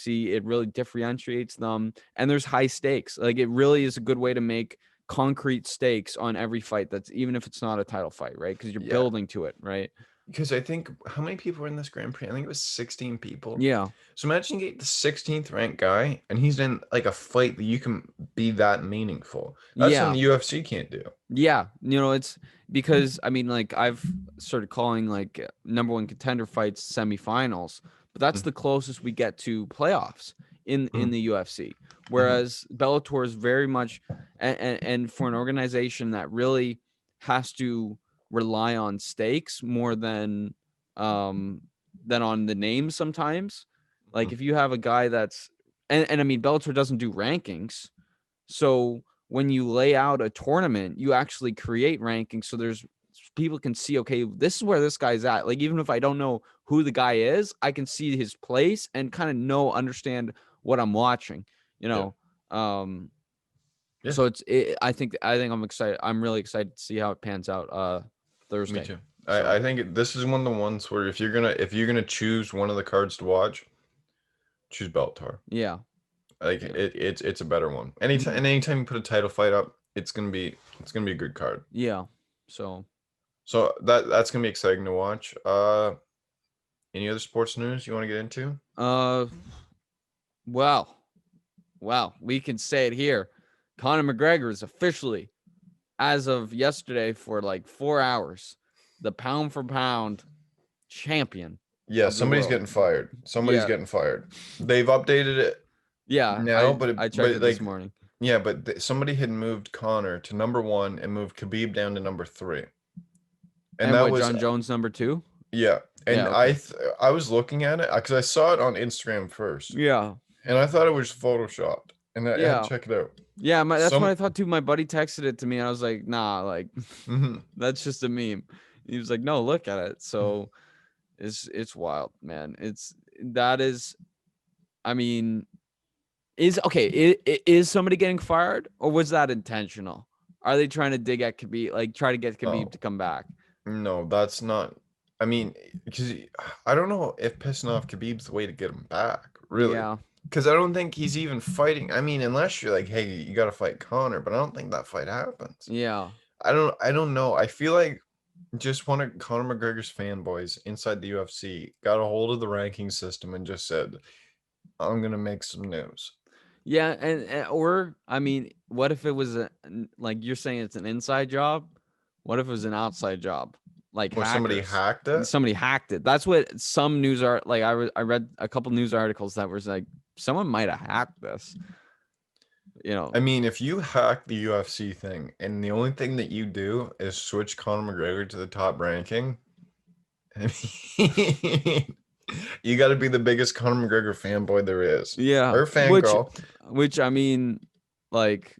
It really differentiates them, and there's high stakes. Like it really is a good way to make concrete stakes on every fight, that's even if it's not a title fight, right? Because you're Yeah. building to it, right? Because I think how many people were in this Grand Prix? I think it was 16 people. Yeah. So imagine you get the 16th ranked guy and he's in like a fight that you can be that meaningful. That's something Yeah. the UFC can't do. Yeah. It's because I mean, like, I've started calling like number one contender fights semifinals, but that's the closest we get to playoffs in the UFC. Whereas Bellator is very much and for an organization that really has to rely on stakes more than on the name sometimes. Like if you have a guy that's and I mean Bellator doesn't do rankings. So when you lay out a tournament, you actually create rankings so there's people can see, okay, this is where this guy's at. Like even if I don't know who the guy is, I can see his place and kind of understand what I'm watching, you know. Yeah. So I think I'm excited. I'm really excited to see how it pans out Thursday. Me too. So, I think this is one of the ones where if you're gonna choose one of the cards to watch, choose Bellator. yeah. Like Yeah. it's a better one. Anytime you put a title fight up, it's gonna be a good card. Yeah. So That's gonna be exciting to watch. Any other sports news you want to get into? Well, we can say it here. Conor McGregor is officially, as of yesterday, for like 4 hours, the pound for pound champion. Yeah, Of the somebody's world. getting fired. Somebody's Yeah. getting fired. They've updated it Yeah, now, I checked it this like morning. yeah, but somebody had moved Connor to number 1 and moved Khabib down to number 3, and And that what, was John Jones number 2? yeah. And Yeah, okay. I was looking at it because I saw it on Instagram first, Yeah. and I thought it was photoshopped, and I had Yeah. to check it out. Yeah, that's what I Some thought too. My buddy texted it to me, and I was like, nah, like that's just a meme. He was like, no, look at it. So it's wild, man. That is, I mean, is somebody getting fired, or was that intentional? Are they trying to dig at Khabib, like try to get Khabib to come back? No, that's not. I mean, because I don't know if pissing off Khabib's the way to get him back, really. Yeah. Because I don't think he's even fighting. I mean, unless you're like, hey, you got to fight Connor, but I don't think that fight happens. Yeah. I don't know. I feel like just one of Conor McGregor's fanboys inside the UFC got a hold of the ranking system and just said, I'm gonna make some news. Yeah, or I mean, what if it was like you're saying it's an inside job? What if it was an outside job? Like Or somebody hackers. hacked it. Somebody hacked it. That's what some news are like. I read a couple news articles that was like someone might have hacked this. I mean, if you hack the UFC thing and the only thing that you do is switch Conor McGregor to the top ranking, I mean, you got to be the biggest Conor McGregor fanboy there is. Yeah, Or fangirl. which I mean, like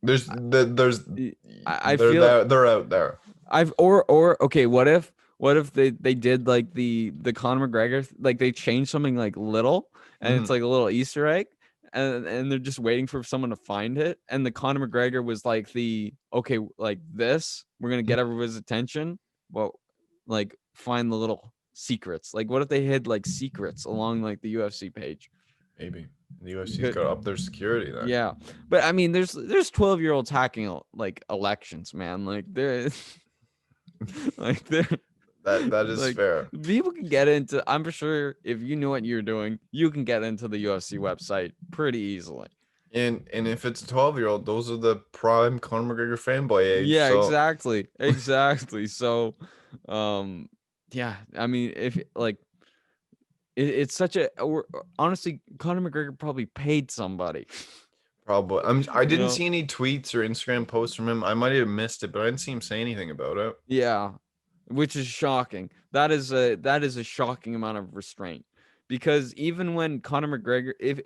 There's I feel they're out there. or okay, what if they did like the Conor McGregor, like they changed something like little and it's like a little Easter egg and they're just waiting for someone to find it, and the Conor McGregor was like the okay, like this, we're gonna get everybody's attention. Well, like find the little secrets. Like what if they hid like secrets along like the UFC page? Maybe the UFC's got to up their security then. Yeah, but I mean, there's 12-year-olds hacking like elections, man. Like they're like they're That is like fair. people can get into. I'm sure if you knew what you're doing, you can get into the UFC website pretty easily. And if it's a 12-year-old, those are the prime Conor McGregor fanboy age. Yeah, So exactly. So, yeah, I mean, if like it's such a honestly, Conor McGregor probably paid somebody. probably. I You didn't know? see any tweets or Instagram posts from him. I might have missed it, but I didn't see him say anything about it. Yeah, which is shocking. That is a shocking amount of restraint. Because even when Conor McGregor, if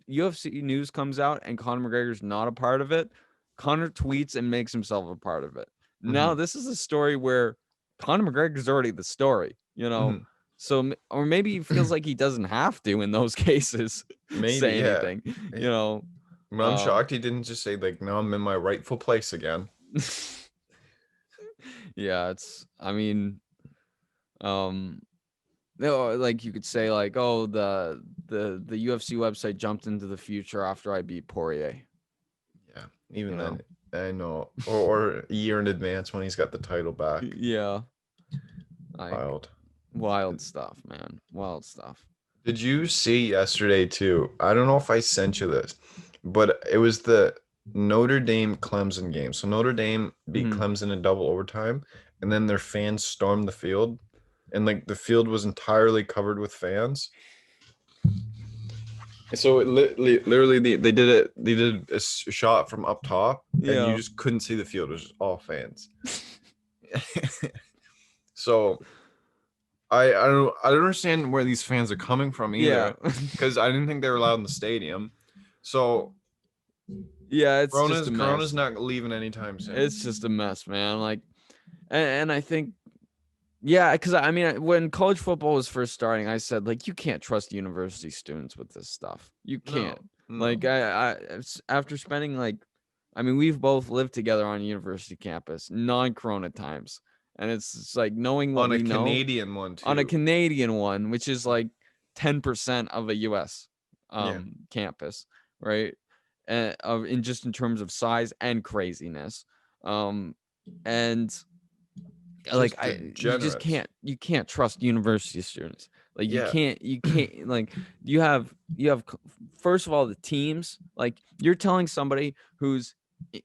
UFC news comes out and Conor McGregor's not a part of it, Conor tweets and makes himself a part of it. Now this is a story where Conor McGregor's already the story, you know. So or maybe he feels like he doesn't have to in those cases Maybe, say yeah. anything, you know. But I'm shocked he didn't just say like, "No, I'm in my rightful place again." Yeah, I mean, no, like you could say like, oh, the UFC website jumped into the future after I beat Poirier. Yeah, even You then, know? I know, or a year in advance when he's got the title back. Yeah, like Wild. wild stuff, man. Wild stuff. Did you see yesterday too? I don't know if I sent you this, but it was the Notre Dame Clemson game. So Notre Dame beat Mhm. Clemson in double overtime, and then their fans stormed the field, and like the field was entirely covered with fans. So it literally they did it. They did a shot from up top, and you Yeah. just couldn't see the field. It was just all fans. So I don't understand where these fans are coming from Yeah. either, because I didn't think they were allowed in the stadium. So Yeah, it's just a Corona's mess. not leaving anytime soon. It's just a mess, man. Like, and I think, yeah, because I mean, when college football was first starting, I said like, you can't trust university students with this stuff. You can't. No, no. Like, after spending like, I mean, we've both lived together on a university campus, non-corona times, and it's like knowing what On a we know Canadian one on a too. Canadian one, which is like 10% of a US Yeah, campus, right? And in just in terms of size and craziness. Um and like just you just degenerates. can't trust university students. Like Yeah. you can't like you have first of all the teams, like you're telling somebody who's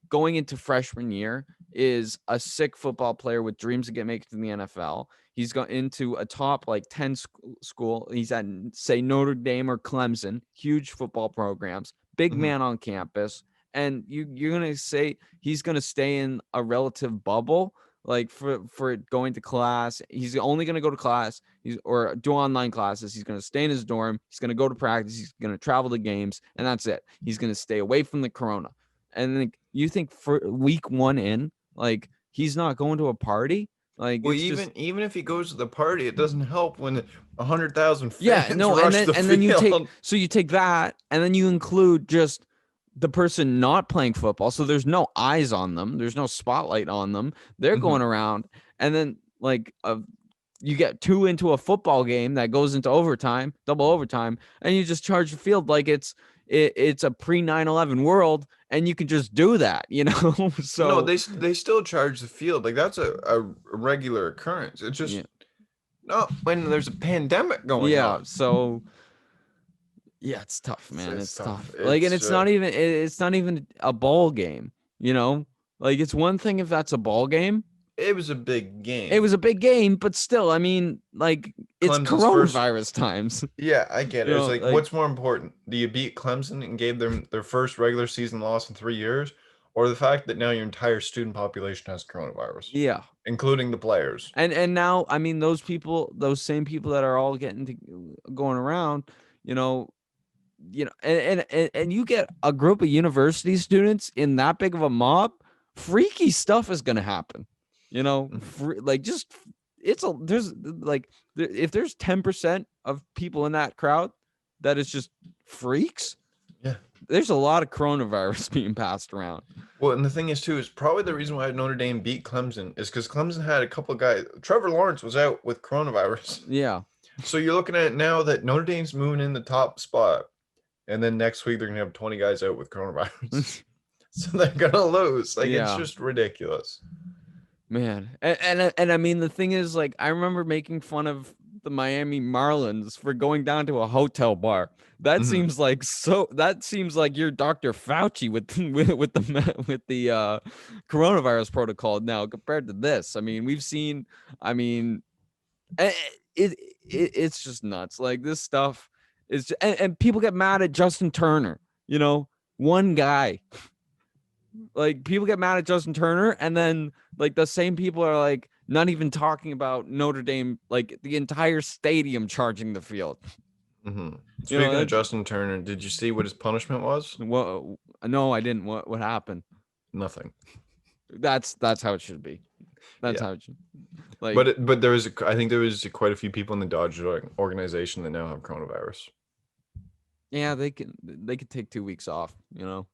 going into freshman year is a sick football player with dreams to get make it to the NFL. He's got into a top like 10 school. He's at say Notre Dame or Clemson, huge football programs, big Mhm. man on campus, and you're gonna say he's gonna stay in a relative bubble like for going to class. He's only going to go to class or do online classes. He's going to stay in his dorm. He's going to go to practice. He's going to travel to games, and that's it. He's going to stay away from the corona. And like, you think for week one in, like he's not going to a party? Like Well, it's just even if he goes to the party, it doesn't help when 100,000 yeah, fans no, rush the and then field. you take that and then you include just the person not playing football. So there's no eyes on them. There's no spotlight on them. They're Mhm. going around and then like you get two into a football game that goes into overtime, double overtime, and you just charge the field like it's a pre 9/11 world, and you can just do that, you know. No, So they still charge the field. Like that's a regular occurrence. It's yeah, just not when there's a pandemic going yeah. on. So yeah, it's tough, man. It's It's tough. tough. Like, and It's it's not even a ball game, you know? Like, it's one thing if that's a ball game. it was a big It game. was a big game, but still, I mean, like, it's Clemson's first. coronavirus times. Yeah, I get You it. It's know, like, like, what's more important? Do you beat Clemson and gave them their first regular season loss in 3 years, or the fact that now your entire student population has coronavirus, yeah. including the players? And now, I mean, those same people that are all getting to going around, you know, and you get a group of university students in that big of a mob, freaky stuff is going to happen, you know. Mhm. Like just there's like if there's 10% of people in that crowd that is just freaks, Yeah. there's a lot of coronavirus being passed around. Well, and the thing is too is probably the reason why Notre Dame beat Clemson is because Clemson had a couple of guys. Trevor Lawrence was out with coronavirus, Yeah. so you're looking at it now that Notre Dame's moving in the top spot, and then next week they're gonna have 20 guys out with coronavirus, so they're gonna lose. Like it's Yeah, just ridiculous. man. And I mean the thing is, like, I remember making fun of the Miami Marlins for going down to a hotel bar. Mhm. That seems like you're Dr. Fauci with with the coronavirus protocol now compared to this. I mean, we've seen, I mean, eh, it's just nuts. Like this stuff is and people get mad at Justin Turner, you know, one guy. Like people get mad at Justin Turner, and then like the same people are like not even talking about Notre Dame, like the entire stadium charging the field. Mhm. You know, Speaking of Justin Turner, did you see what his punishment was? what? No, I didn't. What happened? Nothing. That's how it should be. That's Yeah, how it should. Like, but there was I think there was quite a few people in the Dodger organization that now have coronavirus. yeah, they could take 2 weeks off. You know,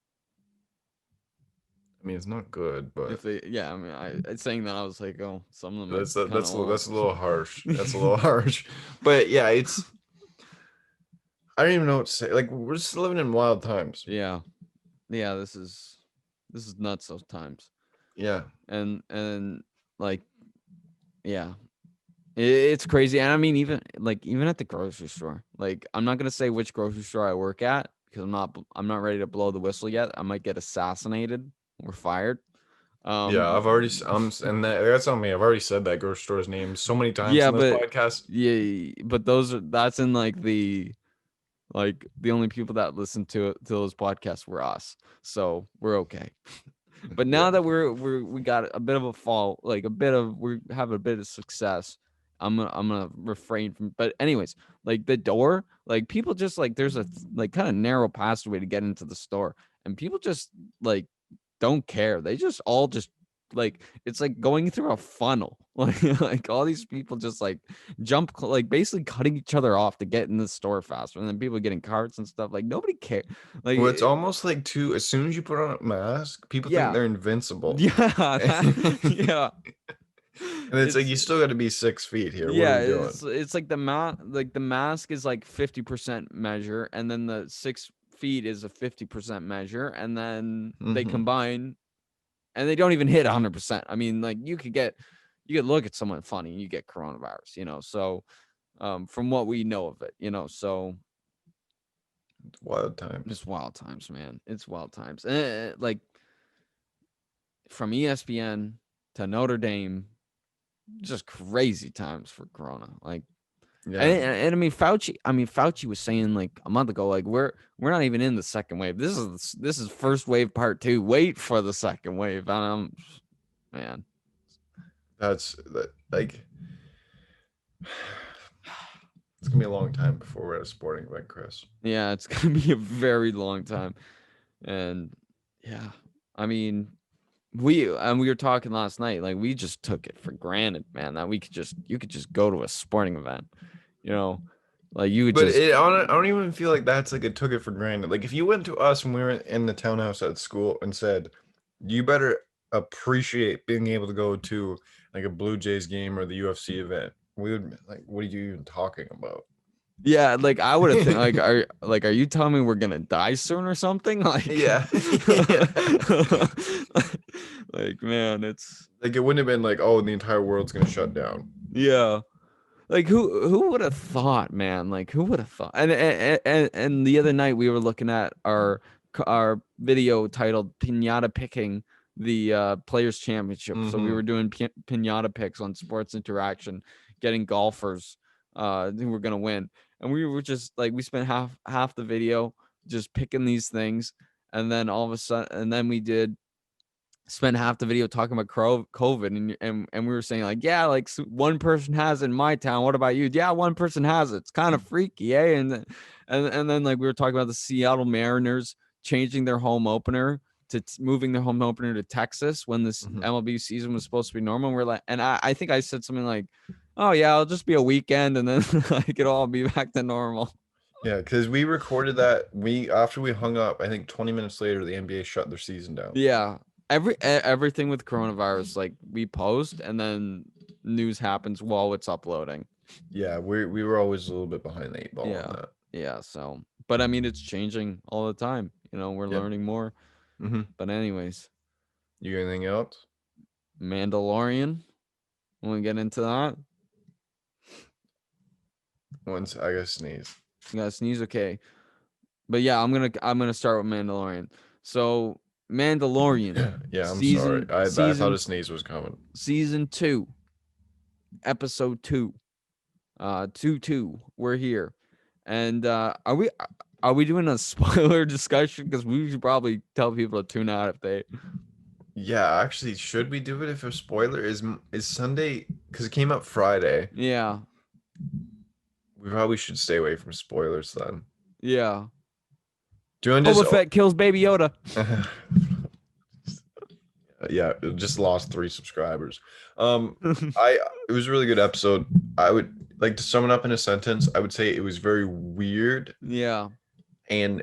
I mean, it's not good, but if they, yeah, I mean, I saying that I was like, oh, some of them that's are kind of that's a little harsh. That's a old. little harsh. But yeah, it's I don't even know what to say. Like we're just living in wild times. Yeah, yeah. This is This is nuts those times. Yeah. And like, yeah, it's crazy. And I mean, even at the grocery store, like, I'm not gonna say which grocery store I work at because I'm not ready to blow the whistle yet. I might get assassinated or fired. Yeah, Um, I've already and that's on me. I've already said that grocery store's name so many times yeah, in this but podcast. yeah, but that's in like the only people that listen to those podcasts were us, so we're okay. But Yeah. now that we got a bit of a fall, like we have a bit of success. I'm gonna refrain from. But anyways, like the door, like people just like there's a like kind of narrow passageway to get into the store, and people just like don't care. They just all just like it's like going through a funnel. Like all these people just like like basically cutting each other off to get in the store faster, and then people getting carts and stuff. Like nobody care. Like Well, it's almost like too, as soon as you put on a mask, people think yeah, they're invincible. yeah, And yeah. it's like It's you still got to be 6 feet here. What are yeah, we doing? it's like the mask is like 50% measure, and then the 6 feet is a 50% measure, and then they Hmm. combine, and they don't even hit 100%. I mean, like you could look at someone funny, and you get coronavirus, So, from what we know of it, so Wild times. it's wild times, man. It's wild times. Like from ESPN to Notre Dame, just crazy times for Corona. Like, Yeah. and I mean Fauci. I mean Fauci was saying like a month ago, like we're not even in the second wave. This is first wave part 2. Wait for the second wave. Man, That's that, like, it's gonna be a long time before we're at a sporting event, Chris. yeah, it's gonna be a very long time. And yeah, I mean, we were talking last night. Like we just took it for granted, man, that you could just go to a sporting event, you know, like you would But just I don't even feel like that's like it took it for granted. Like if you went to us when we were in the townhouse at school and said, "You better appreciate being able to go to like a Blue Jays game or the UFC event," we would be like, "What are you even talking about?" yeah, like I would have think are you telling me we're gonna die soon or something? Like, Yeah. Yeah. like man, it's Like it wouldn't have been like, "Oh, the entire world's gonna shut down." yeah. Like who would have thought, man? Like who would have thought? And the other night we were looking at our video titled "Pinata Picking the Players Championship." So we Hmm. were doing pinata picks on Sports Interaction, getting golfers who were gonna win, and we were just like we spent half the video just picking these things, and then all of a sudden, and then we did spent half the video talking about COVID, and we were saying like, yeah, like one person has it in my town. What about you? Yeah, one person has it. It's kind of freaky, eh? And then like we were talking about the Seattle Mariners changing their home opener to moving their home opener to Texas when this Hmm. MLB season was supposed to be normal. And we're like, and I think I said something like, oh yeah, it'll just be a weekend, and then like it'll all be back to normal. Yeah, because we recorded that we after we hung up, I think 20 minutes later, the NBA shut their season down. Yeah. Everything with coronavirus, like we post and then news happens while it's uploading. Yeah, we were always a little bit behind the eight ball on Yeah. that. Yeah. So, but I mean, it's changing all the time. We're Yep. learning more. Hmm. But, anyways, You got anything else? Mandalorian. Want to get into that? Once I gotta sneeze. You gotta sneeze, okay. But yeah, I'm gonna start with Mandalorian. So, Mandalorian Yeah, I'm sorry. season I thought season a sneeze was coming. season 2, episode 2. 2-2. We're here. And are we doing a spoiler discussion? Because we should probably tell people to tune out if they. Yeah, actually, should we do it if a spoiler is Sunday? Because it came up Friday. Yeah, We probably should stay away from spoilers then. yeah. Do you want to Boba Fett kills Baby Yoda. just? Yeah, it just lost 3 subscribers. It was a really good episode. I would like to sum it up in a sentence. I would say it was very weird Yeah, and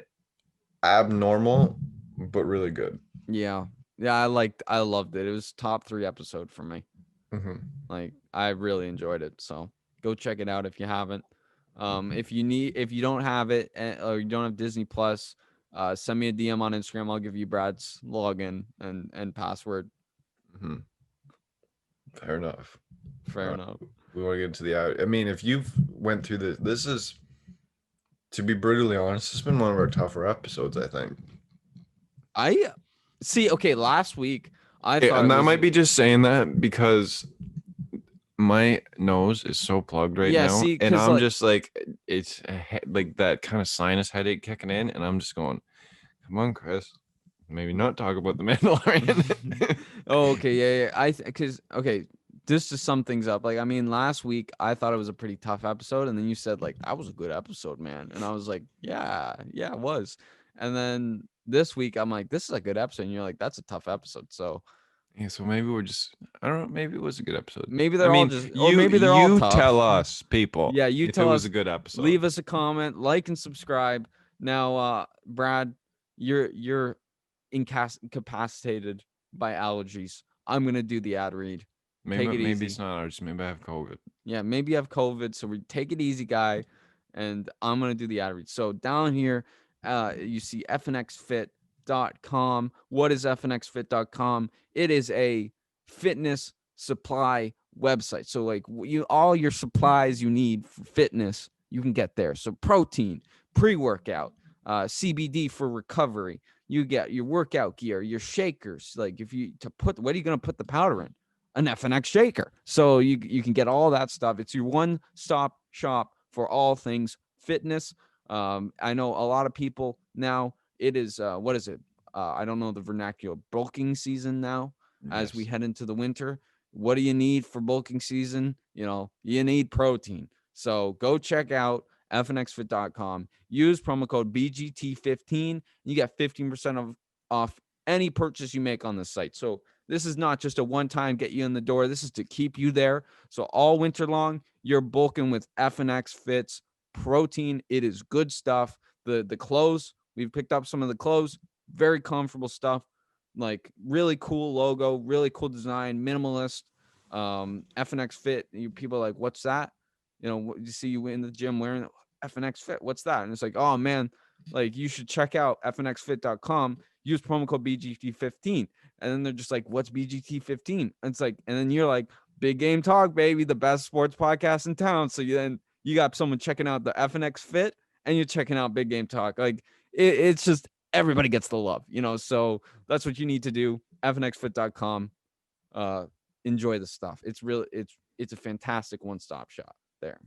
abnormal, but really good. yeah, yeah. I loved it. It was top 3 episode for me. Hmm. Like I really enjoyed it. So go check it out if you haven't. If you don't have it or you don't have Disney Plus, Send me a DM on Instagram. I'll give you Brad's login and password. Mhm. Fair enough. Fair enough. We want to get into the out. I mean, if you've went through this is, to be brutally honest, it's been one of our tougher episodes, I think. I see. Okay, last week I Yeah, thought and it I was might be just saying that because my nose is so plugged right now, see, and because I'm like just like it's like that kind of sinus headache kicking in, and I'm just going, "Come on, Chris, maybe not talk about the Mandalorian." oh, okay, yeah. Because okay, just to sum things up, like I mean, last week I thought it was a pretty tough episode, and then you said like that was a good episode, man, and I was like, yeah, it was. And then this week I'm like, this is a good episode, and you're like, that's a tough episode. So Yeah, so maybe we're just, I don't know, maybe it was a good episode. maybe I they're all mean, just, or you maybe they're all you tough. tell us, people, Yeah, you if it tell was a us. good episode. Leave us a comment, like and subscribe. Now, Brad, you're incapacitated by allergies. I'm gonna do the ad read. Take it Maybe easy. it's not ours. Maybe I have COVID. Yeah, maybe you have COVID, so we take it easy, guy. And I'm gonna do the ad read. So down here, you see fnxfit.com. What is fnxfit.com? It is a fitness supply website. So like you all your supplies you need for fitness, you can get there. So protein, pre-workout, CBD for recovery. You get your workout gear, your shakers. Like if you to put, what are you gonna put the powder in? An FNX shaker. So you can get all that stuff. It's your one-stop shop for all things fitness. I know a lot of people now. It is what is it? I don't know the vernacular. Bulking season now, as we Yes. head into the winter. What do you need for bulking season? You need protein. So go check out fnxfit.com. Use promo code BGT15. You get 15% off any purchase you make on the site. So this is not just a one-time get you in the door. This is to keep you there. So all winter long, you're bulking with FNX Fits protein. It is good stuff. The clothes, we've picked up some of the clothes, very comfortable stuff. Like really cool logo, really cool design, minimalist. FNX Fit. People are like, what's that? You see you in the gym wearing FNX Fit. What's that? And it's like, oh man, like you should check out fnxfit.com. Use promo code BGT15. And then they're just like, what's BGT15? And it's like, and then you're like, Big Game Talk, baby, the best sports podcast in town. So then you got someone checking out the FNX Fit and you're checking out Big Game Talk. Like it's just everybody gets the love, So that's what you need to do. FNXFit.com. Enjoy the stuff. It's really it's a fantastic one-stop shop there.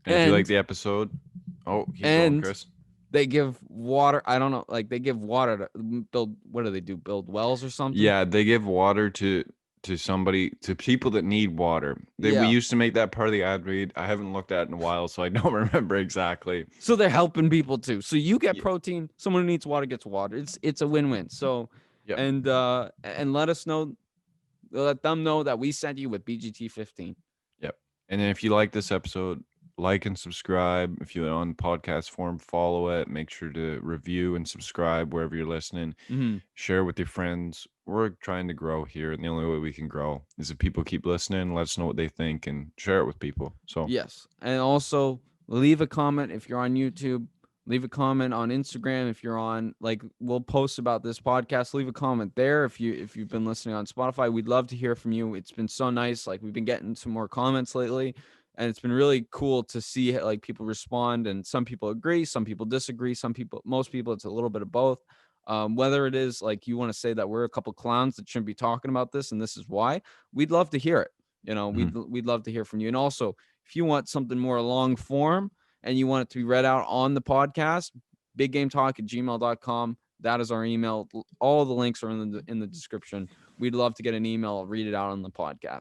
And if you like the episode, keep going, And Chris. they give water. I don't know, like they give water to build. What do they do? Build wells or something? Yeah, they give water to people that need water. We used to make that part of the ad read. I haven't looked at it in a while, so I don't remember exactly. So they're helping people too. So you get Yeah. protein. Someone who needs water gets water. It's a win-win. So Yep. and let us know. Let them know that we sent you with BGT15. Yep. And then if you like this episode, like and subscribe. If you're on podcast form, follow it. Make sure to review and subscribe wherever you're listening. Mm-hmm. Share with your friends. We're trying to grow here, and the only way we can grow is if people keep listening, let us know what they think, and share it with people. So yes, and also leave a comment if you're on YouTube. Leave a comment on Instagram if you're on, like, we'll post about this podcast. Leave a comment there if you've been listening on Spotify. We'd love to hear from you. It's been so nice. Like we've been getting some more comments lately, and it's been really cool to see like people respond. And some people agree, some people disagree, most people, it's a little bit of both. Whether it is like you want to say that we're a couple clowns that shouldn't be talking about this, and this is why, we'd love to hear it. We'd love to hear from you. And also, if you want something more long form and you want it to be read out on the podcast, biggametalk@gmail.com. That is our email. All the links are in the description. We'd love to get an email. I'll read it out on the podcast.